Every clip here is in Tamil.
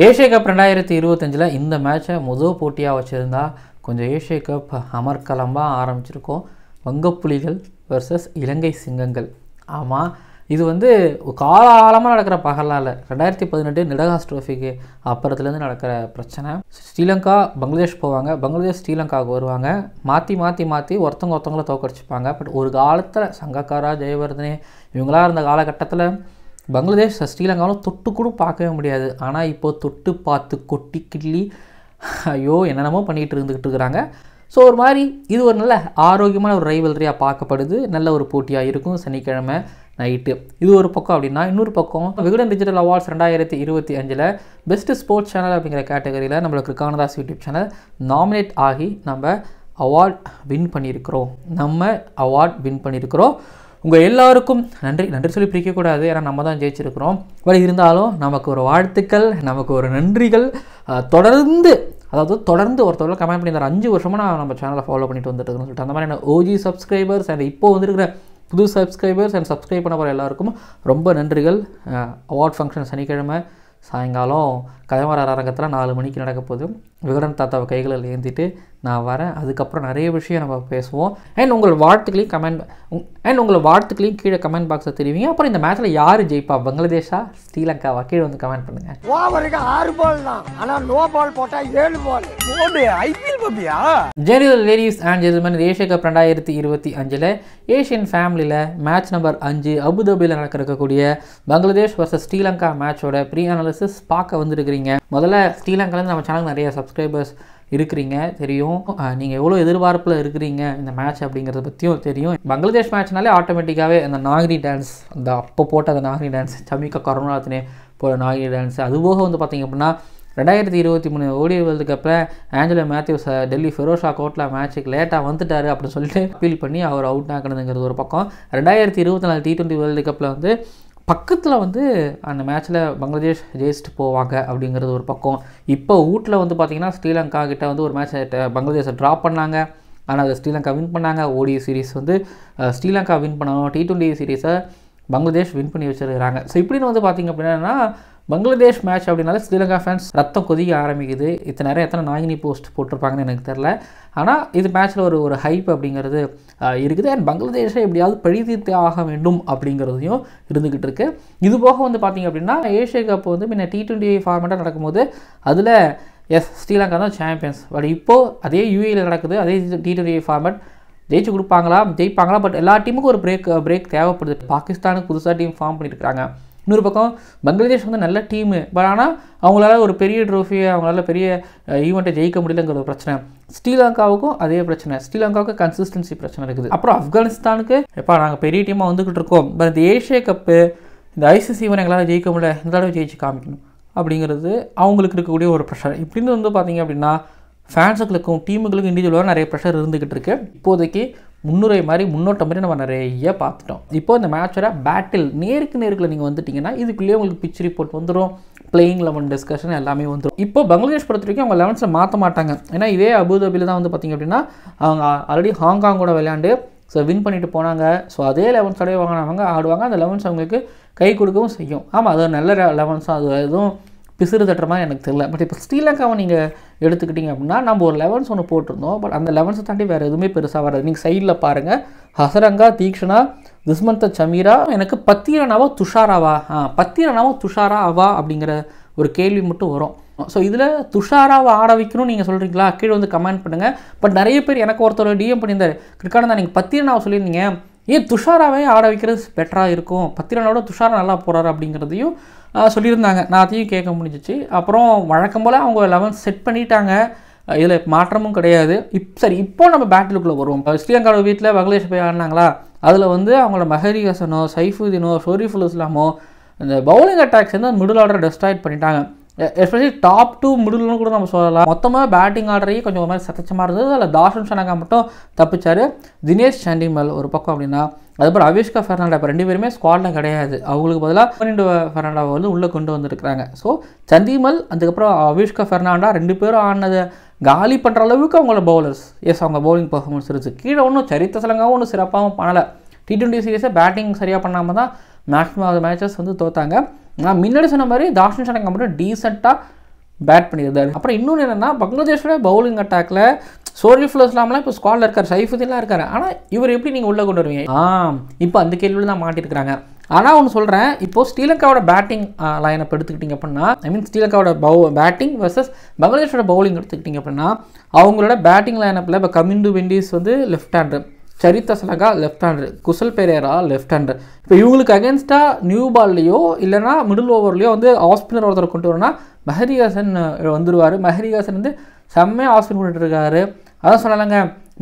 ஏஷியா கப் 2025 இந்த மேட்சை முதல் போட்டியாக வச்சுருந்தா கொஞ்சம் ஏஷியா கப் அமர்க்கலமாக ஆரம்பிச்சிருக்கோம். வங்கப்புலிகள் வர்சஸ் இலங்கை சிங்கங்கள். ஆமாம், இது வந்து காலகாலமாக நடக்கிற பகலாம் இல்லை. 2018 நிடகாஸ் ட்ரோஃபிக்கு அப்புறத்துலேருந்து நடக்கிற பிரச்சனை. ஸ்ரீலங்கா பங்களாதேஷ் போவாங்க, பங்களாதேஷ் ஸ்ரீலங்காவுக்கு வருவாங்க. மாற்றி ஒருத்தவங்கள தோக்கடிச்சுப்பாங்க. பட் ஒரு காலத்தில் சங்கக்காரா, ஜெயவர்தனே இவங்களாம் இருந்த காலகட்டத்தில் பங்களாதேஷ் ஸ்ரீலங்காவும் தொட்டு கூட பார்க்கவே முடியாது. ஆனால் இப்போது தொட்டு பார்த்து கொட்டி கிள்ளி ஐயோ என்னென்னமோ பண்ணிகிட்டு இருந்துக்கிட்டு இருக்கிறாங்க. ஸோ ஒரு மாதிரி இது ஒரு நல்ல ஆரோக்கியமான ஒரு ரைவல்ரியாக பார்க்கப்படுது. நல்ல ஒரு போட்டியாக இருக்கும் சனிக்கிழமை நைட்டு. இது ஒரு பக்கம். அப்படின்னா இன்னொரு பக்கம் Vikatan digital awards 2025 best sports channel அப்படிங்கிற கேட்டகரியில் நம்மளுக்கு கிருக்கானதாஸ் யூடியூப் சேனல் நாமினேட் ஆகி நம்ம அவார்ட் வின் பண்ணியிருக்கிறோம். உங்கள் எல்லாருக்கும் நன்றி சொல்லி பிரிக்கக்கூடாது, ஏன்னா நம்ம தான் ஜெயிச்சிருக்கிறோம். பட் இருந்தாலும் நமக்கு ஒரு வாழ்த்துக்கள், நமக்கு ஒரு நன்றிகள். தொடர்ந்து ஒருத்தவர்கள் கமெண்ட் பண்ணியிருந்தார், 5 வருஷமாக நான் நம்ம சேனலை ஃபாலோ பண்ணிட்டு வந்துட்டு இருக்கேன்னு சொல்லிட்டு. அந்த மாதிரி என்ன ஓஜி சப்ஸ்கிரைபர்ஸ் அண்ட் இப்போது வந்துருக்கிற புது சப்ஸ்கிரைபர்ஸ் அண்ட் சப்ஸ்கிரைப் பண்ண போகிற எல்லாருக்கும் ரொம்ப நன்றிகள். அவார்ட் ஃபங்க்ஷன் சனிக்கிழமை சாயங்காலம் கலைமர அரங்கத்தில் 4 மணிக்கு நடக்க போகுது. விகடன் தாத்தாவை கைகளில் ஏந்திட்டு நான் வரேன். அதுக்கப்புறம் நிறைய விஷயம் நம்ம பேசுவோம். அண்ட் உங்கள் வாழ்த்துக்களையும் கீழே கமெண்ட் பாக்ஸில் தெரிவிங்க. அப்புறம் இந்த மேட்ச்சில் யார் ஜெயிப்பா, பங்களாதேஷா ஸ்ரீலங்காவா, கீழே வந்து கமெண்ட் பண்ணுங்கள். ஓவருக்கு 6 பால் தான், ஆனால் நோ பால் போட்டால் 7 பால். ஐபிஎல் பப்பியா? General ladies and gentleman, Asia cup 2025 Asian ஃபேமிலியில் மேட்ச் நம்பர் 5 அபுதாபியில் நடக்கக்கூடிய பங்களாதேஷ் வர்சஸ் ஸ்ரீலங்கா மேட்சோட ப்ரீ அனாலிசிஸ் பார்க்க வந்துருக்கிறீங்க. முதல்ல ஸ்ரீலங்காலேருந்து நம்ம சேனல் நிறைய சப்ஸ்கிரைபர்ஸ் இருக்கிறீங்க தெரியும். நீங்கள் எவ்வளோ எதிர்பார்ப்பில் இருக்கிறீங்க இந்த மேட்ச் அப்படிங்கிறத பற்றியும் தெரியும். பங்களாதேஷ் மேட்ச்னாலே ஆட்டோமேட்டிக்காகவே அந்த நாகினி டான்ஸ், அந்த அப்போ போட்ட அந்த நாகினி டான்ஸ், சமிகா கருணாரத்னே போட்ட நாகினி டான்ஸ், அதுபோக வந்து பார்த்திங்க அப்படின்னா 2023 ஓடி வேர்ல்டு கப்பில் ஆஞ்சலோ மேத்யூஸ் டெல்லி ஃபெரோஷா கோட்லா மேட்ச்சுக்கு லேட்டாக வந்துட்டார் அப்படின்னு சொல்லிட்டு அப்பீல் பண்ணி அவர் அவுட் ஆக்கணுங்கிறது ஒரு பக்கம். 2024 T20 வேர்ல்டு கப்பில் வந்து பக்கத்தில் வந்து அந்த மேட்ச்சில் பங்களாதேஷ் ஜெயிச்சுட்டு போவாங்க அப்படிங்கிறது ஒரு பக்கம். இப்போ வீட்டில் வந்து பார்த்திங்கன்னா ஸ்ரீலங்கா கிட்ட வந்து ஒரு மேட்ச் பங்களாதேஷை ட்ரா பண்ணாங்க, ஆனால் அதை ஸ்ரீலங்கா வின் பண்ணாங்க. ஓடி சீரீஸ் வந்து ஸ்ரீலங்கா வின் பண்ணணும், T20 சீரீஸை பங்களாதேஷ் வின் பண்ணி வச்சுருக்கிறாங்க. ஸோ இப்படின்னு வந்து பார்த்திங்க அப்படின்னா பங்களாதேஷ் மேட்ச் அப்படின்னால ஸ்ரீலங்கா ஃபேன்ஸ் ரத்தம் கொதிக்க ஆரம்பிக்குது. எத்தனை நாகினி போஸ்ட் போட்டிருப்பாங்கன்னு எனக்கு தெரில. ஆனால் இது மேட்ச்சில் ஒரு ஹைப் அப்படிங்கிறது இருக்குது. அண்ட் பங்களாதேஷை எப்படியாவது பழித்தீர்த்து ஆக வேண்டும் அப்படிங்கிறதையும் இருந்துக்கிட்டு இருக்குது. இது போக வந்து பார்த்திங்க அப்படின்னா ஏஷியா கப் வந்து முன்ன T20 ஃபார்மேட்டாக நடக்கும்போது அதில் ஸ்ரீலங்கா தான் சாம்பியன்ஸ். பட் இப்போது அதே யூஏயில் நடக்குது, அதே T20 ஃபார்மேட். ஜெயிப்பாங்களா? பட் எல்லா டீமுக்கும் ஒரு பிரேக் தேவைப்படுது. பாகிஸ்தானுக்கு புதுசாக டீம் ஃபார்ம் பண்ணியிருக்காங்க. இன்னொரு பக்கம் பங்களாதேஷ் வந்து நல்ல டீமு, பட் ஆனால் அவங்களால ஒரு பெரிய ட்ரோஃபியை, அவங்களால பெரிய ஈவெண்ட்டை ஜெயிக்க முடியலங்கிற ஒரு பிரச்சனை. ஸ்ரீலங்காவுக்கும் அதே பிரச்சனை. ஸ்ரீலங்காவுக்கு கன்சிஸ்டன்சி பிரச்சனை இருக்குது. அப்புறம் ஆப்கானிஸ்தானுக்கு நாங்கள் பெரிய டீமாக வந்துக்கிட்டு இருக்கோம், பட் இந்த ஏஷியா கப்பு, இந்த ஐசிசி ஈவெண்ட் எங்களால் ஜெயிக்க முடியல, இந்த தடவை ஜெயிச்சு காமிக்கணும் அப்படிங்கிறது அவங்களுக்கு இருக்கக்கூடிய ஒரு ப்ரெஷர். இப்படின்னு வந்து பார்த்திங்க அப்படின்னா ஃபேன்ஸுகளுக்கும் டீமுகளுக்கும் இண்டிவிஜுவலாக நிறைய ப்ரெஷர் இருந்துக்கிட்டு இருக்குது. இப்போதைக்கு முன்னோட்டம் மாதிரி நம்ம நிறைய பார்த்துட்டோம். இப்போது இந்த மேட்சோட பேட்டில் நேருக்குள்ள நீங்கள் வந்துட்டிங்கன்னா இதுக்குள்ளேயே உங்களுக்கு பிச் ரிப்போர்ட் வந்துடும், பிளேயிங் 11 டிஸ்கஷன் எல்லாமே வந்துடும். இப்போ பங்களாதேஷ் பொறுத்த வரைக்கும் அவங்க 11 மாற்ற மாட்டாங்க. ஏன்னா இதே அபுதாபியில் தான் வந்து பார்த்திங்க அப்படின்னா அவங்க ஆல்ரெடி ஹாங்காங்கோட விளையாண்டு வின் பண்ணிட்டு போனாங்க. ஸோ அதே 11 வாங்கினவங்க ஆடுவாங்க. அந்த 11 அவங்களுக்கு கை கொடுக்கவும் செய்யும். ஆமாம், அது நல்ல 11 அது எதுவும் பிசுறு தட்டுற மாதிரி எனக்கு தெரியல. பட் இப்போ ஸ்ரீலங்காவை நீங்கள் எடுத்துக்கிட்டிங்க அப்படின்னா நம்ம ஒரு 11 ஒன்று போட்டிருந்தோம். பட் அந்த 11 தாண்டி வேறு எதுவுமே பெருசாக வராது. நீங்கள் சைடில் பாருங்கள், ஹசரங்கா, தீக்ஷனா, துஸ்மந்த சமீரா, எனக்கு பத்திரனாவா துஷாராவா அப்படிங்கிற ஒரு கேள்வி மட்டும் வரும். ஸோ இதில் துஷாராவை ஆட வைக்கணும்னு நீங்கள் சொல்கிறீங்களா? கீழே வந்து கமெண்ட் பண்ணுங்கள். பட் நிறைய பேர் எனக்கு ஒருத்தர் டிஎம் பண்ணியிருந்தார், கிரிக்கானந்தா நீங்கள் பத்திரனாவை சொல்லியிருந்தீங்க, ஏன் துஷாராவே ஆட வைக்கிறது பெட்டராக இருக்கும், பத்திரனாவோட துஷாரா நல்லா போகிறாரு அப்படிங்கிறதையும் சொல்லியிருந்தாங்க. நான் அதையும் கேட்க முடிஞ்சிச்சு. அப்புறம் வழக்கம் போல் அவங்க 11 செட் பண்ணிட்டாங்க, இதில் மாற்றமும் கிடையாது. இப்போ நம்ம பேட்டிலுக்குள்ளே வருவோம். ஸ்ரீலங்காவோட வீட்டில் பங்களாதேஷ் போய் ஆடினாங்களா, அதில் வந்து அவங்களோட மெஹரி ஹசனோ, சைஃபுதீனோ, ஷோரிஃபுல் இஸ்லாமோ இந்த பவுலிங் அட்டாக்ஸ் வந்து மிடில் ஆர்டர் டெஸ்ட்ராய்ட் பண்ணிட்டாங்க. எஸ்பெஷலி டாப் 2 மிடில்னு கூட நம்ம சொல்லலாம். மொத்தமாக பேட்டிங் ஆர்டரையே கொஞ்சம் ஒரு மாதிரி சத்தச்சமாக இருந்தது. அதில் தாஷன் ஷனகா மட்டும் தப்பிச்சார். தினேஷ் சண்டிமல் ஒரு பக்கம் அப்படின்னா, அதுக்கப்புறம் அவிஷ்கா ஃபெர்னாண்டா இப்போ 2 பேருமே ஸ்குவாடில் கிடையாது. அவங்களுக்கு பதிலாக ஃபெர்னாண்டாவை வந்து உள்ளே கொண்டு வந்துருக்குறாங்க. ஸோ சந்திமல் அதுக்கப்புறம் அவிஷ்கா ஃபெர்னாண்டா 2 பேரும் ஆனதை காலி பண்ணுற அளவுக்கு அவங்களோட பவுலர்ஸ் அவங்க பவுலிங் பர்ஃபார்மன்ஸ் இருக்குது. கீழே ஒன்றும் சரித்த சலங்காவும் ஒன்றும் சிறப்பாகவும் பண்ணலை. T20 சீரீஸை பேட்டிங் சரியாக பண்ணாமல் தான் மேக்ஸிமம் ஆஃப் மேட்சஸ் வந்து தோத்தாங்க. நான் முன்னாடி சொன்ன மாதிரி தாஷன் ஷனகா மட்டும் டீசெண்டாக பேட் பண்ணியிருந்தார். அப்புறம் இன்னொன்று என்னென்னா பங்களாதேஷோட பவுலிங் அட்டாக்ல சோரிஃபுல் இஸ்லாம்லாம் இப்போ ஸ்குவாடில் இருக்கார், சைஃபுதீன்லாம் இருக்கார். ஆனால் இவர் எப்படி நீங்கள் உள்ளே கொண்டு வருவீங்க? இப்போ அந்த கேள்வியில் தான் மாட்டிருக்கிறாங்க. ஆனால் ஒன்று சொல்கிறேன், இப்போது ஸ்ரீலங்காவோட பேட்டிங் லைனப் எடுத்துக்கிட்டிங்க அப்படின்னா, ஐ மீன் ஸ்ரீலங்காவோட பேட்டிங் வர்சஸ் பங்களாதேஷோட பவுலிங் எடுத்துக்கிட்டிங்க அப்படின்னா, அவங்களோட பேட்டிங் லைனப்பில் இப்போ கமிந்து விண்டீஸ் வந்து left hander, Charith Asalanka left hander, Kusal Perera left hander. இப்போ இவங்களுக்கு அகேன்ஸ்டாக நியூ பால்லையோ இல்லைனா மிடில் ஓவர்லையோ வந்து ஆஃப் ஸ்பின்னர் ஒருத்தர் கொண்டு வரணும்னா மெஹரி ஹசன் வந்துடுவார். மெஹரி ஹசன் வந்து செம்மையாக ஆஃப் ஸ்பின் பண்ணிட்டு இருக்காரு. அதான் சொன்னாலங்க,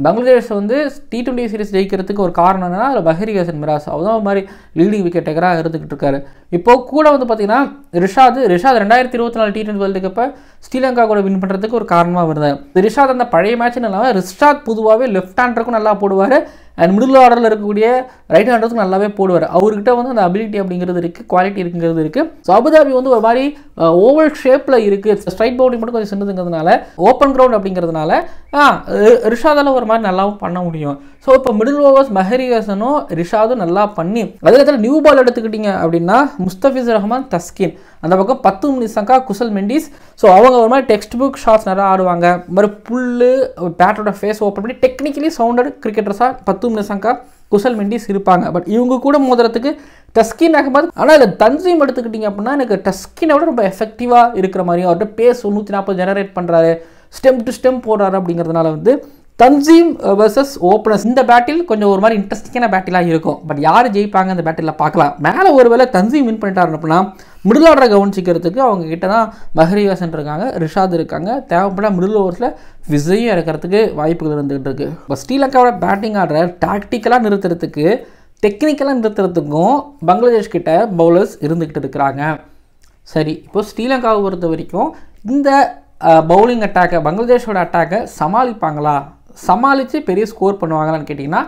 பங்களாதேஷ் வந்து T20 சீரிஸ் ஜெயிக்கிறதுக்கு ஒரு காரணம் என்னன்னா அதில் மெஹரி ஹசன் மிராஸ் அவதான் ஒரு மாதிரி லீடிங் விக்கெட் டேக்கராக இருந்துகிட்டு இருக்காரு. இப்போ கூட வந்து பார்த்தீங்கன்னா ரிஷாத் 2024 T20 வேர்ல்டு கப்பை ஸ்ரீலங்கா கூட வின் பண்ணுறதுக்கு ஒரு காரணமாக இருந்தார். ரிஷாத் அந்த பழைய மேட்ச்னு இல்லாமல் ரிஷாத் பொதுவாகவே லெஃப்ட் ஹேண்டருக்கும் நல்லா போடுவார், அண்ட் மிடில் ஆர்டரில் இருக்கக்கூடிய ரைட் ஹேண்டருக்கும் நல்லாவே போடுவார். அவர்கிட்ட வந்து அந்த அபிலிட்டி அப்படிங்கிறது இருக்குது, குவாலிட்டி இருக்குங்கிறது இருக்குது. ஸோ அபுதாபி வந்து ஒரு மாதிரி ஓவல் ஷேப்பில் இருக்குது, ஸ்ட்ரைட் பவுலிங் மட்டும் கொஞ்சம் சின்னதுங்கிறதுனால, ஓப்பன் கிரவுண்ட் அப்படிங்கிறதுனால ரிஷாதால் ஒரு மாதிரி நல்லாவும் பண்ண முடியும். ஸோ இப்போ மிடில் ஓவர்ஸ் மெஹரி ஹசனும் ரிஷாதும் நல்லா பண்ணி, அதே நேரத்தில் நியூ பால் எடுத்துக்கிட்டிங்க அப்படின்னா முஸ்தபிஸ் ரஹ்மான், தஸ்கின், அந்த பக்கம் 10 நிசங்கா, குசல் மெண்டிஸ். ஸோ அவங்க ஒரு மாதிரி டெக்ஸ்ட் புக் ஷாட்ஸ் நிறையா ஆடுவாங்க. மாதிரி புல்லு பேட்டரோட ஃபேஸ் ஓப்பன் பண்ணி டெக்னிக்கலி சவுண்டட் கிரிக்கெட்டர்ஸாக 10 நிசங்கா, குசல் மெண்டிஸ் இருப்பாங்க. பட் இவங்க கூட மோதுறதுக்கு தஸ்கின் அகமது. ஆனால் இதில் தன்சீம் எடுத்துக்கிட்டிங்க அப்படின்னா எனக்கு தஸ்கினை விட ரொம்ப எஃபெக்டிவாக இருக்கிற மாதிரியும், அவர்கிட்ட பேஸ் 140 ஜெனரேட் பண்ணுறாரு, ஸ்டெம் டு ஸ்டெம் போடுறாரு. அப்படிங்கிறதுனால வந்து தன்சீம் வர்சஸ் ஓப்பனர்ஸ் இந்த பேட்டில் கொஞ்சம் ஒரு மாதிரி இன்ட்ரெஸ்டிங்கான பேட்டிலாக இருக்கும். பட் யார் ஜெயிப்பாங்க இந்த பேட்டில் பார்க்கலாம். மேலே ஒருவேளை தன்சீம் வின் பண்ணிட்டாரு அப்படின்னா மிடில் ஆர்டரை கவனிச்சிக்கிறதுக்கு அவங்க கிட்ட தான் மெஹரி ஹசன் இருக்காங்க, ரிஷாத் இருக்காங்க. தேவைப்பட மிடில் ஓவர்ஸில் விஜயும் இறக்கிறதுக்கு வாய்ப்புகள் இருந்துகிட்டு இருக்கு. இப்போ ஸ்ரீலங்காவோட பேட்டிங் ஆர்டரை டாக்டிக்கலாக நிறுத்துறதுக்கு, டெக்னிக்கலாக நிறுத்துறதுக்கும் பங்களாதேஷ் கிட்ட பவுலர்ஸ் இருந்துக்கிட்டு இருக்கிறாங்க. சரி, இப்போ ஸ்ரீலங்காவை பொறுத்த வரைக்கும் இந்த பவுலிங் அட்டாக்கை, பங்களாதேஷோட அட்டாக்கை சமாளிப்பாங்களா, சமாளித்து பெரிய ஸ்கோர் பண்ணுவாங்களான்னு கேட்டிங்கன்னா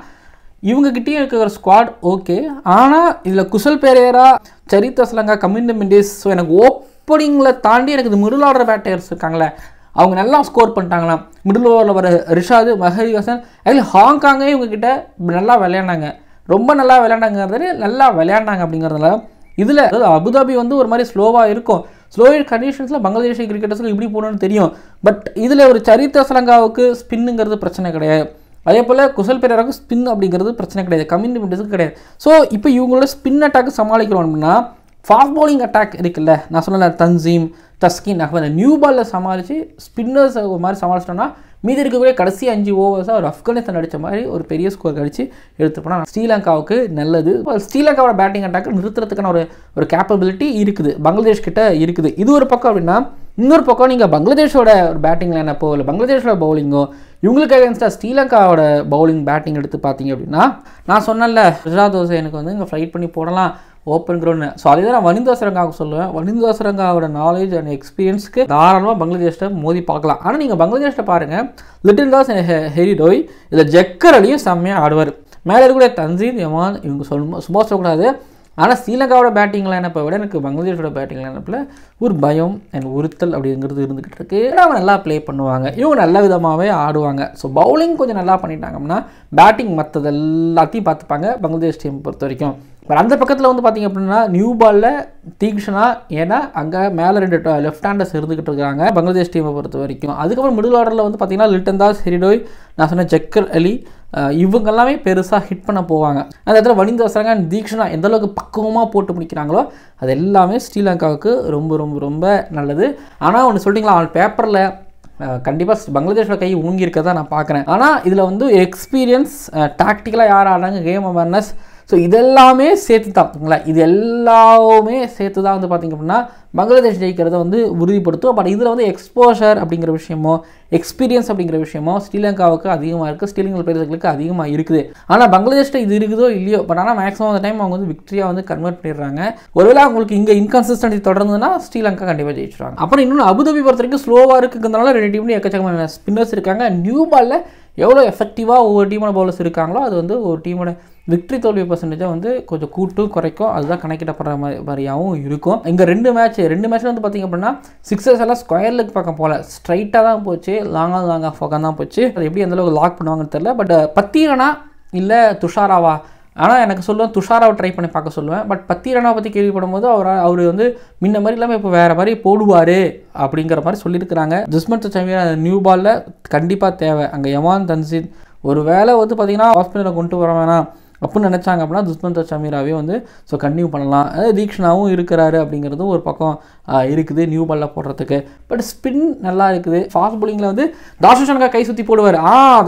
இவங்ககிட்டயும் இருக்கிற ஸ்குவாட் ஓகே. ஆனால் இதில் குசல் பெரேரா, சரித் அசலங்கா, கமிந்து மெண்டிஸ், ஸோ எனக்கு ஓப்பனிங்கில் தாண்டி எனக்கு இது மிடில் ஆர்டர் பேட்டர்ஸ் இருக்காங்களே அவங்க நல்லா ஸ்கோர் பண்ணிட்டாங்களாம். மிடில் ஓவரில் வர ரிஷாது, மெஹரி ஹசன், ஆக்சுவலி ஹாங்காங்கே இவங்ககிட்ட நல்லா விளையாண்டாங்க, ரொம்ப நல்லா விளையாண்டாங்கிறது நல்லா விளையாண்டாங்க. அப்படிங்கிறதுனால இதில் அதாவது அபுதாபி வந்து ஒரு மாதிரி ஸ்லோவாக இருக்கும். ஸ்லோயிட் கண்டிஷன்ஸில் பங்களாதேஷி கிரிக்கெட்டர்ஸுக்கு இப்படி போகணும்னு தெரியும். பட் இதில் ஒரு சரித் அசலங்காவுக்கு ஸ்பின்னுங்கிறது பிரச்சனை கிடையாது, அதே போல் குசல் பெரேராவுக்கு ஸ்பின் அப்படிங்கிறது பிரச்சனை கிடையாது, கமிந்து மெண்டிஸுக்கு கிடையாது. ஸோ இப்போ இவங்களோட ஸ்பின் அட்டாக் சமாளிக்கிறோம் அப்படின்னா ஃபாஸ்ட் பவுலிங் அட்டாக் இருக்குல்ல, நான் சொன்னல தன்சீம், தஸ்கின் அகமது, நியூ பாலில் சமாளித்து ஸ்பின்னர்ஸ் ஒரு மாதிரி சமாளிச்சிட்டோம்னா மீதி இருக்கக்கூடிய கடைசி 5 ஓவர்ஸாக ஒரு ஆப்கானிஸ்தான் அடித்த மாதிரி ஒரு பெரிய ஸ்கோர் கழிச்சு எடுத்து போனால் ஸ்ரீலங்காவுக்கு நல்லது. ஸ்ரீலங்காவோட பேட்டிங் அட்டாக் நிறுத்துறதுக்கான ஒரு கேப்பபிலிட்டி இருக்குது, பங்களாதேஷ் கிட்ட இருக்குது. இது ஒரு பக்கம் அப்படின்னா, இன்னொரு பக்கம் நீங்கள் பங்களாதேஷோட ஒரு பேட்டிங் லைனப்போ இல்லை பங்களாதேஷோட பவுலிங்கோ இவங்களுக்கு அகேன்ஸ்டாக ஸ்ரீலங்காவோட பவுலிங் பேட்டிங் எடுத்து பார்த்தீங்க அப்படின்னா, நான் சொன்னல ரிஷாத் ஹுசைனுக்கு வந்து இங்கே ஃப்ளைட் பண்ணி போடலாம் ஓப்பன் கிரவுண்ட். ஸோ அதே தான் நான் வனிந்து ஹசரங்காவுக்கு சொல்லுவேன். வனிந்து ஹசரங்காவோட நாலேஜ் அண்ட் எக்ஸ்பீரியன்ஸ்க்கு தாராளமாக பங்களாதேஷ்ட மோதி பார்க்கலாம். ஆனால் நீங்கள் பங்களாதேஷ்ட பாருங்கள், லிட்டில் தாஸ் ஹெரிடோய் இதில் ஜக்கர் அலியும் செம்மையாக ஆடுவார். மேலே இருக்கக்கூடிய தன்சீம் யமான் இவங்க சும்மா சொல்லக்கூடாது. ஆனால் ஸ்ரீலங்காவோட பேட்டிங் லைனப்பை விட எனக்கு பங்களாதேஷோட பேட்டிங் லைனப்பில் ஒரு பயம் அண்ட் உறுத்தல் அப்படிங்கிறது இருந்துக்கிட்டு இருக்கு. அவங்க நல்லா ப்ளே பண்ணுவாங்க, இவங்க நல்ல விதமாகவே ஆடுவாங்க. ஸோ பவுலிங் கொஞ்சம் நல்லா பண்ணிட்டாங்கன்னா பேட்டிங் மற்றது எல்லாத்தையும் பார்த்துப்பாங்க பங்களாதேஷ் டீம் பொறுத்த வரைக்கும். பட் அந்த பக்கத்தில் வந்து பார்த்திங்க அப்படின்னா நியூ பாலில் தீக்ஷனா, ஏன்னா அங்கே மேலே 2 லெஃப்ட் ஹேண்டர்ஸ் இருந்துக்கிட்டு இருக்காங்க பங்களாதேஷ் டீமை பொறுத்த வரைக்கும். அதுக்கப்புறம் மிடில் ஆர்டரில் வந்து பார்த்திங்கன்னா லிட்டன் தாஸ், ஹெரிடோய், நான் சொன்ன ஜக்கர் அலி, இவங்க எல்லாமே பெருசாக ஹிட் பண்ண போவாங்க. அந்த இடத்துல வனிந்து ஹசரங்கா அண்ட் தீக்ஷனா எந்த அளவுக்கு பக்குவமாக போட்டு முடிக்கிறாங்களோ அது எல்லாமே ஸ்ரீலங்காவுக்கு ரொம்ப ரொம்ப ரொம்ப நல்லது. ஆனால் ஒன்று சொல்லிட்டீங்களா, அவன் பேப்பரில் கண்டிப்பாக பங்களாதேஷோட கை ஊங்கியிருக்கதான் நான் பார்க்குறேன். ஆனால் இதில் வந்து எக்ஸ்பீரியன்ஸ், டாக்டிக்கலாக யார் ஆடுறாங்க, கேம் அவேர்னஸ், ஸோ இதெல்லாமே சேர்த்து தான் இது எல்லாமே சேர்த்து தான் வந்து பார்த்திங்க அப்படின்னா பங்களாதேஷ் ஜெயிக்கிறத வந்து உறுதிப்படுத்தும். பட் இதில் வந்து எக்ஸ்போஷர் அப்படிங்கிற விஷயமோ எக்ஸ்பீரியன்ஸ் அப்படிங்கிற விஷயமோ ஸ்ரீலங்காவுக்கு அதிகமாக இருக்குது, ஸ்ரீலங்கா பிளேயர்களுக்கு அதிகமாக இருக்குது. ஆனால் பங்களாதேஷ்ட இது இருக்குதோ இல்லையோ, பட் ஆனால் மேக்ஸிமம் அந்த டைம் அவங்க வந்து விக்டரியாக வந்து கன்வெர்ட் பண்ணிடுறாங்க. ஒருவேளை அவங்களுக்கு இங்கே இன்கன்சிஸ்டன்சி தொடர்ந்துன்னா ஸ்ரீலங்கா கண்டிப்பாக ஜெயிச்சிடுவாங்க. அப்புறம் இன்னொன்று அபுதாபி பொறுத்த வரைக்கும் ஸ்லோவாக இருக்குங்கிறதுனால 2 டீம்லையும் எக்கச்சக்கமான ஸ்பின்னர்ஸ் இருக்காங்க. நியூ பாலில் எவ்வளோ எஃபெக்டிவாக ஒவ்வொரு டீமோட பவுலர்ஸ் இருக்காங்களோ அது வந்து ஒரு டீமோட விக்டரி தோல்வி பர்சன்டேஜை வந்து கொஞ்சம் கூட்டும் குறைக்கும், அதுதான் கணக்கிடப்படுற மாதிரியாகவும் இருக்கும். இங்கே 2 மேட்ச்சில் வந்து பார்த்திங்க அப்படின்னா சிக்ஸர்ஸ் எல்லாம் ஸ்கொயர் லெக் பக்கம் போகல, ஸ்ட்ரைட்டாக தான் போச்சு, லாங் ஆஃப் பக்கம் தான் போச்சு. அது எப்படி எந்தளவுக்கு லாக் பண்ணுவாங்கன்னு தெரியல. பட் பத்தீரனா இல்லை துஷாராவா ஆனால் எனக்கு சொல்லுவேன் துஷாராவை ட்ரை பண்ணி பார்க்க சொல்லுவேன். பட் பத்திரனாவை பற்றி கேள்விப்படும்போது அவர் வந்து முன்ன மாதிரி இல்லாமல் இப்போ வேறு மாதிரி போடுவார் அப்படிங்கிற மாதிரி சொல்லியிருக்கிறாங்க. ஜஸ்மந்த் சமீரா நியூ பாலில் கண்டிப்பாக தேவை. அங்கே யமான் தன்சீன் ஒரு வேளை வந்து பார்த்திங்கன்னா ஹாஸ்பிட்டலில் கொண்டு வர வேணாம் அப்படின்னு நினச்சாங்க அப்படின்னா துஷ்மந்த் சமீராவே வந்து ஸோ கன்டினியூ பண்ணலாம். தீக்ஷனாவும் இருக்கிறாரு அப்படிங்கிறதும் ஒரு பக்கம் இருக்குது நியூ பாலில் போடுறதுக்கு. பட் ஸ்பின் நல்லா இருக்குது. ஃபாஸ்ட் பவுலிங்கில் வந்து தாஷுஷனுக்கு கை சுற்றி போடுவார்.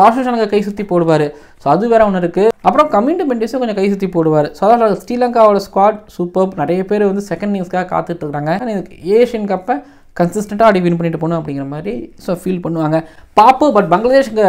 தாஷுஷனுக்கு கை சுற்றி போடுவார். ஸோ அது வேறு ஒன்று இருக்குது. அப்புறம் கமிண்ட் மெண்டிஸும் கொஞ்சம் கை சுற்றி போடுவார். ஸோ அதாவது ஸ்ரீலங்காவோட ஸ்குவாட் சூப்பர். நிறைய பேர் வந்து செகண்ட் இன்னிங்ஸ்க்காக காத்துட்டு இருக்காங்க. ஏஷியன் கப்பை கன்சிஸ்டண்ட்டாக அப்படி வின் பண்ணிட்டு போகணும் அப்படிங்கிற மாதிரி ஸோ ஃபீல் பண்ணுவாங்க. பார்ப்போம். பட் பங்களாதேஷ்க்கு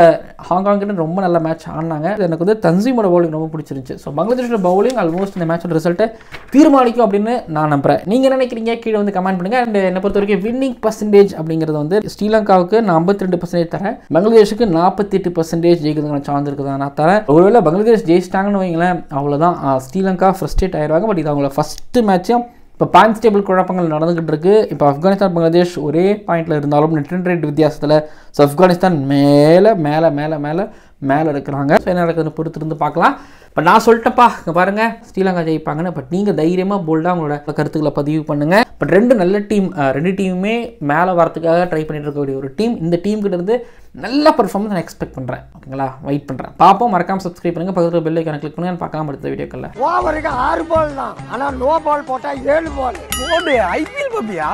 ஹாங்காங்கிட்ட ரொம்ப நல்ல மேட்ச் ஆடினாங்க. எனக்கு வந்து தன்சீமோட பவுலிங் ரொம்ப பிடிச்சிருந்துச்சு. ஸோ பங்களாதேஷோட பவுலிங் ஆல்மோஸ்ட் இந்த மேட்சோட ரிசல்ட்டை தீர்மானிக்கும் அப்படின்னு நான் நம்புகிறேன். நீங்கள் நினைக்கிறீங்க கீழே வந்து கமெண்ட் பண்ணுங்கள். அண்ட் என்னை பொறுத்த வரைக்கும் வின்னிங் பர்சன்டேஜ் அப்படிங்கிறது வந்து ஸ்ரீலங்காவுக்கு நான் 52% தரேன். பங்களாதேஷுக்கு 48% ஜெயிக்கிறதுக்கான சான்ஸ் இருக்குதான் நான் தரேன். ஒருவேளை பங்களாதேஷ் ஜெயிச்சிட்டாங்கன்னு வைங்களேன், அவ்வளோதான் ஸ்ரீலங்கா ஃப்ரஸ்ட்ரேட் ஆயிடுவாங்க. பட் இது அவங்கள ஃபஸ்ட்டு மேட்சும் இப்போ பாயிண்ட்ஸ் டேபிள் குழப்பங்கள் நடந்துகிட்டு இருக்கு. இப்போ ஆப்கானிஸ்தான் பங்களாதேஷ் ஒரே பாயிண்டில் இருந்தாலும் நெட் ரேட் வித்தியாசத்தில் ஸோ ஆப்கானிஸ்தான் மேலே மேலே மேலே மேலே மேலே இருக்கிறாங்க. ஸோ என்ன நடக்குதுன்னு பொறுத்திருந்து பார்க்கலாம். பட் நான் சொல்லிட்டேன்ப்பா, இங்கே பாருங்கள் ஸ்ரீலங்கா ஜெயிப்பாங்கன்னு. பட் நீங்கள் தைரியமாக போல்டாக உங்களோட கருத்துக்களை பதிவு பண்ணுங்கள். பட் ரெண்டு நல்ல டீம், ரெண்டு டீமுமே மேலே வரத்துக்காக ட்ரை பண்ணிட்டு இருக்கக்கூடிய ஒரு டீம். இந்த டீம் கிட்ட இருந்து நல்ல பர்ஃபார்மன்ஸ் நான் எக்ஸ்பெக்ட் பண்ணுறேன். ஓகேங்களா, வெயிட் பண்ணுறேன். பார்ப்போம். மறக்காம சப்ஸ்கிரைப் பண்ணுங்கள். பக்கத்தில் பெல் ஐக்கானை கிளிக் பண்ணுங்க. பார்க்கலாம் அடுத்த வீடியோக்களில். ஓவருக்கு 6 பால் தான், ஆனால் நோ பால் போட்டால் 7 பால். ஐபிஎல் பப்பியா?